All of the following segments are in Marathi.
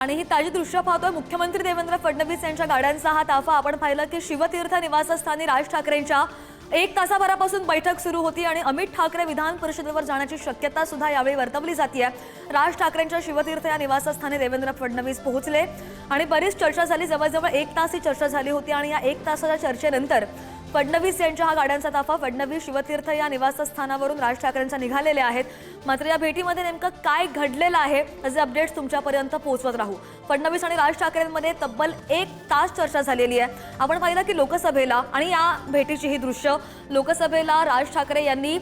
आणि ही ताजी दृश्य पाहतोय मुख्यमंत्री देवेंद्र फडणवीस यांच्या गाड्यांचा हा ताफा आपण पाहिलं की शिवतीर्थ निवासस्थानी राज ठाकरेंच्या 1 तासाभरापासून बैठक सुरू होती आणि अमित ठाकरे विधान परिषदेवर जाण्याची शक्यता सुद्धा यावेळी वर्तवली जाते। राज ठाकरेंच्या शिवतीर्थ या निवासस्थानी देवेंद्र फडणवीस पोहोचले आणि बरीच चर्चा झाली। जवळजवळ 1 तास ही चर्चा झाली होती आणि या 1 तासाच्या चर्चेनंतर फडणवीस यांच्या हा गाड्यांचा ताफा फडणवीस शिवतीर्थ या निवासस्थानावरून राज ठाकरेंचा निघालेले आहेत। मात्र या भेटीमध्ये नेमकं काय घडलेलं आहे असे अपडेट्स तुमच्यापर्यंत पोहोचवत राहू। फडणवीस आणि राज ठाकरेंमध्ये तब्बल 1 तास चर्चा झालेली आहे। आपण पाहिलं की लोकसभेला आणि या भेटीची ही दृश्य लोकसभेला राज ठाकरे यांनी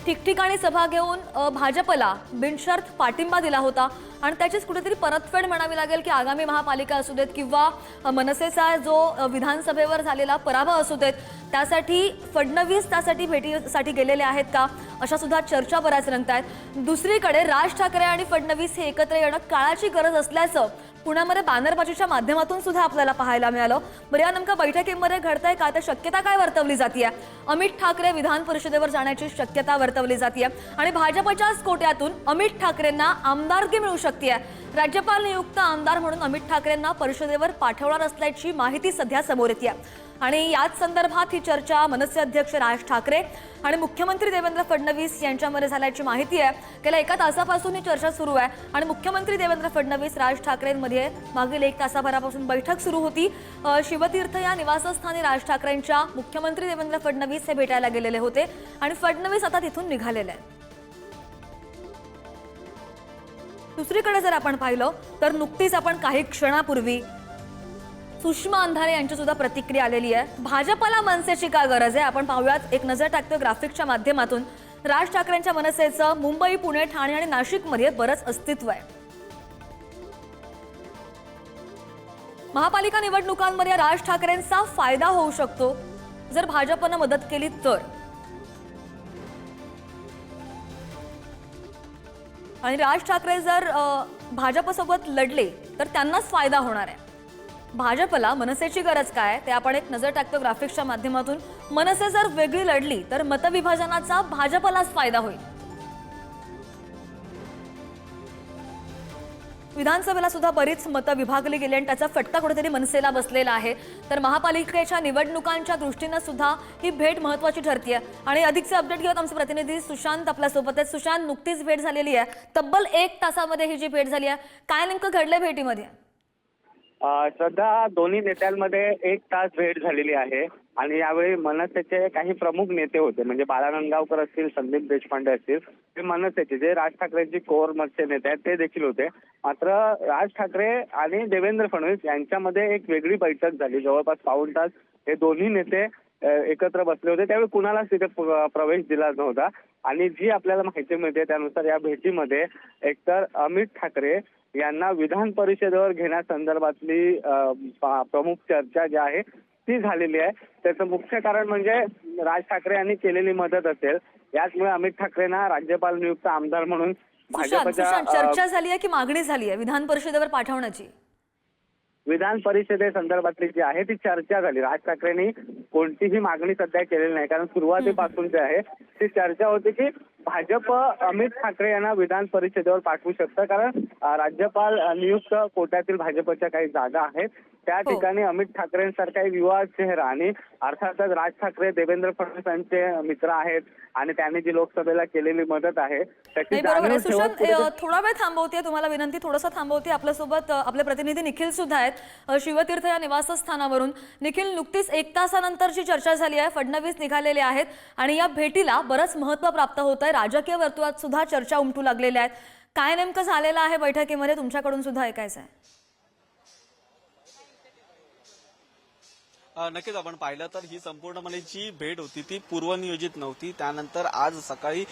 ठिकठिकाणी सभा घेऊन भाजपला बिनशर्त पाठिंबा दिला होता आणि त्याचीच कुठेतरी परतफेड म्हणावी लागेल की आगामी महापालिका असू देत किंवा मनसेचा जो विधानसभेवर झालेला पराभव असू देत त्यासाठी फडणवीस त्यासाठी भेटीसाठी गेलेले आहेत का अशा सुद्धा चर्चा बऱ्याच रंगतायत। दुसरीकडे राज ठाकरे आणि फडणवीस हे एकत्र येणं काळाची गरज असल्याचं पुण्यामध्ये बॅनरबाजीच्या माध्यमातून सुद्धा आपल्याला पाहायला मिळालं। बरं, या नेमक्या बैठकीमध्ये घडतंय काय, त्या शक्यता काय वर्तवली जाते? अमित ठाकरे विधान परिषदेवर जाण्याची शक्यता वर्तवली जाते आणि भाजपच्याच कोट्यातून अमित ठाकरेंना आमदारकी मिळू शकते। राज्यपाल नियुक्त आमदार म्हणून अमित ठाकरेंना परिषदेवर पाठवणार असल्याची माहिती सध्या समोर येते आणि याच संदर्भात ही चर्चा मनसे अध्यक्ष राज ठाकरे आणि मुख्यमंत्री देवेंद्र फडणवीस यांच्यामध्ये झाल्याची माहिती आहे। गेल्या 1 तासापासून ही चर्चा सुरू आहे आणि मुख्यमंत्री देवेंद्र फडणवीस राज ठाकरेंमध्ये मागील 1 तासाभरापासून बैठक सुरू होती। शिवतीर्थ या निवासस्थानी राज ठाकरेंच्या मुख्यमंत्री देवेंद्र फडणवीस हे भेटायला गेलेले होते आणि फडणवीस आता तिथून निघालेले आहेत। दुसरीकडे जर आपण पाहिलं तर नुकतीच आपण काही क्षणापूर्वी सुषमा अंधारे यांची सुद्धा प्रतिक्रिया आलेली आहे। भाजपला मनसेची का गरज आहे आपण पाहूयात, एक नजर टाकतो ग्राफिकच्या माध्यमातून। राज ठाकरेंच्या मनसेचं मुंबई, पुणे, ठाणे आणि नाशिकमध्ये बरंच अस्तित्व आहे। महापालिका निवडणुकांमध्ये राज ठाकरेंचा फायदा होऊ शकतो जर भाजपनं मदत केली तर, आणि राज ठाकरे जर भाजपसोबत लढले तर त्यांनाच फायदा होणार आहे। भाजपला मनसेची गरज काय ते आपण एक नजर टाकतो ग्राफिक्सच्या माध्यमातून। मनसे जर वेगळी लढली तर मतविभाजनाचा भाजपलाच फायदा होईल। विधानसभेला सुद्धा बरीच मतं विभागली गेली आणि त्याचा फटका कुठेतरी मनसेला बसलेला आहे। तर महापालिकेच्या निवडणुकांच्या दृष्टीने सुद्धा ही भेट महत्त्वाची ठरते आणि अधिकचे अपडेट घेऊन आमचे प्रतिनिधी सुशांत आपल्यासोबत आहेत। सुशांत, नुकतीच भेट झालेली आहे, तब्बल 1 तासामध्ये ही जी भेट झाली आहे, काय नेमकं घडलंय भेटीमध्ये? सध्या दोन्ही नेत्यांमध्ये 1 तास भेट झालेली आहे आणि यावेळी मनसेचे काही प्रमुख नेते होते, म्हणजे बाळा नंदगावकर असतील, संदीप देशपांडे असतील, ते मनसेचे जे राज ठाकरेंची कोर मनसे नेते आहेत ते देखील होते। मात्र राज ठाकरे आणि देवेंद्र फडणवीस यांच्यामध्ये एक वेगळी बैठक झाली। जवळपास पाऊण तास हे दोन्ही नेते एकत्र बसले होते। त्यावेळी कुणालाच तिथे प्रवेश दिला नव्हता आणि जी आपल्याला माहिती मिळते त्यानुसार या भेटीमध्ये एकतर अमित ठाकरे यांना विधान परिषदेवर घेण्यासंदर्भातली प्रमुख चर्चा जी आहे ती झालेली आहे। त्याचं मुख्य कारण म्हणजे राज ठाकरे यांनी केलेली मदत असेल, याचमुळे अमित ठाकरेंना राज्यपाल नियुक्त आमदार म्हणून भाजपच्या चर्चा झाली आहे की मागणी झाली आहे विधान परिषदेवर पाठवण्याची? विधान परिषदेसंदर्भातली जी आहे ती चर्चा झाली। राज ठाकरेंनी कोणतीही मागणी सध्या केलेली नाही, कारण सुरुवातीपासून जे आहे ती चर्चा होती की भाजप अमित ठाकरे यांना विधान परिषदेवर पाठवू शकतं, कारण राज्यपाल नियुक्त कोट्यातील भाजपच्या काही जागा आहेत त्या ठिकाणी अमित ठाकरेंसारखा एक युवा चेहरा आणि अर्थातच राज ठाकरे देवेंद्र फडणवीस यांचे मित्र आहेत आणि त्यांनी जी लोकसभेला केलेली मदत आहे त्याची जाणीव ठेवत थोडा वेळ थांबवते, तुम्हाला विनंती थोडंसं थांबवते। आपल्यासोबत आपले प्रतिनिधी निखिल सुद्धा आहेत शिवतीर्थ या निवासस्थानावरून। निखिल, नुकतीच 1 तासानंतरची चर्चा झाली आहे, फडणवीस निघालेले आहेत आणि या भेटीला बरंच महत्त्व प्राप्त होत आहे। राजकीय वर्तुळात सुद्धा चर्चा उमटू लागलेल्या आहेत, काय नेमकं झालेलं आहे बैठकीमध्ये तुमच्याकडून सुद्धा ऐकायचं आहे? नक्कीच आपण पाहिलं तर ही संपूर्णपणे जी भेट होती ती पूर्वनियोजित नव्हती। त्यानंतर आज सकाळी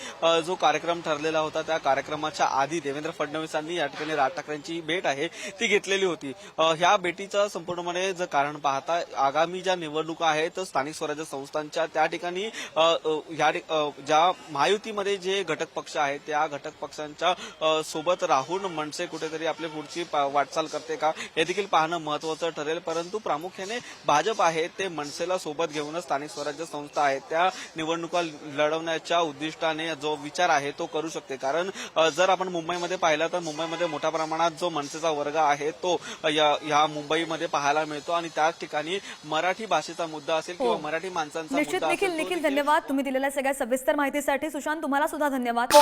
जो कार्यक्रम ठरलेला होता त्या कार्यक्रमाच्या आधी देवेंद्र फडणवीसांनी या ठिकाणी राज ठाकरेंची भेट आहे ती घेतलेली होती। ह्या भेटीचं संपूर्णपणे जर कारण पाहता आगामी ज्या निवडणुका आहेत स्थानिक स्वराज्य संस्थांच्या त्या ठिकाणी ज्या महायुतीमध्ये जे घटक पक्ष आहेत त्या घटक पक्षांच्या सोबत राहून मनसे कुठेतरी आपली पुढची वाटचाल करते का हे देखील पाहणं महत्त्वाचं ठरेल। परंतु प्रामुख्याने भाजप आहे ते मनसेला सोबत घेऊनच स्थानिक स्वराज्य संस्था आहेत त्या निवडणुका लढवण्याच्या उद्दिष्टाने जो विचार आहे तो करू शकते. कारण जर आपण मुंबईमध्ये पाहिलं तर मुंबईमध्ये मोठ्या प्रमाणात जो मनसेचा वर्ग आहे तो या मुंबईमध्ये पाहायला मिळतो आणि त्याच ठिकाणी मराठी भाषेचा मुद्दा असेल किंवा मराठी माणसांचा निश्चित मुद्दा असेल निखिल धन्यवाद तुम्ही दिलेल्या सगळ्या सविस्तर माहितीसाठी. सुशांत तुम्हाला सुद्धा धन्यवाद.